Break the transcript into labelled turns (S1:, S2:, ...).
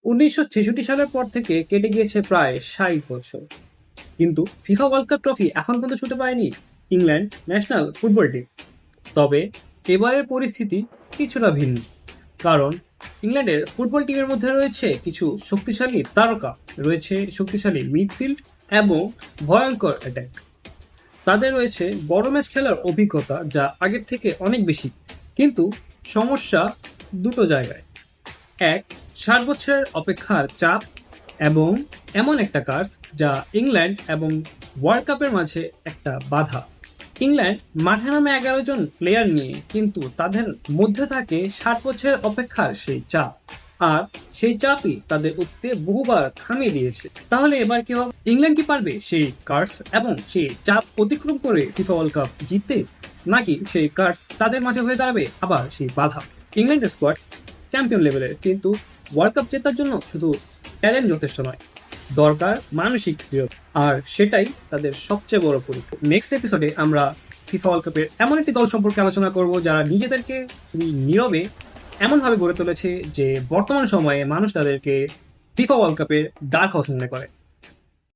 S1: 1966 সালের পর থেকে কেটে গিয়েছে প্রায় 60 বছর, কিন্তু ফিফা ওয়ার্ল্ড কাপ ট্রফি এখন পর্যন্ত ছুঁতে পারেনি ইংল্যান্ড ন্যাশনাল ফুটবল টিম। তবে এবারের পরিস্থিতি কিছুটা ভিন্ন, কারণ ইংল্যান্ডের ফুটবল টিমের মধ্যে রয়েছে কিছু শক্তিশালী তারকা, রয়েছে শক্তিশালী মিডফিল্ড এবং ভয়ঙ্কর অ্যাটাক। তাদের রয়েছে বড় ম্যাচ খেলার অভিজ্ঞতা যা আগের থেকে অনেক বেশি, কিন্তু সমস্যা দুটো জায়গায়। এক, 60 বছরের অপেক্ষার চাপ এবং এমন একটা কার্স যা ইংল্যান্ড এবং ওয়ার্ল্ড কাপের মাঝে একটা বাধা। ইংল্যান্ড মাঠে নামে 11 জন প্লেয়ার নিয়ে, কিন্তু তাদের মধ্যে থাকে 60 বছরের অপেক্ষার সেই চাপ। আর সেই চাপই তাদের উঠতে বহুবার থামিয়ে দিয়েছে। তাহলে এবার কি হবে? ইংল্যান্ড কি পারবে সেই কার্স এবং সেই চাপ অতিক্রম করে ফিফা ওয়ার্ল্ড কাপ জিততে, নাকি সেই কার্স তাদের মাঝে হয়ে দাঁড়াবে আবার সেই বাধা? ইংল্যান্ডের স্কোয়াড চ্যাম্পিয়ন লেভেলের, কিন্তু ওয়ার্ল্ড কাপ জেতার জন্য শুধু ট্যালেন্ট যথেষ্ট নয়, দরকার মানসিক দৃঢ়তা। আর সেটাই তাদের সবচেয়ে বড় পরীক্ষা। নেক্সট এপিসোডে আমরা ফিফা ওয়ার্ল্ড কাপের এমন একটি দল সম্পর্কে আলোচনা করব যারা নিজেদেরকে খুবই নীরবে এমনভাবে গড়ে তুলেছে যে বর্তমান সময়ে মানুষ তাদেরকে ফিফা ওয়ার্ল্ড কাপের ডার্ক হর্স মনে করে।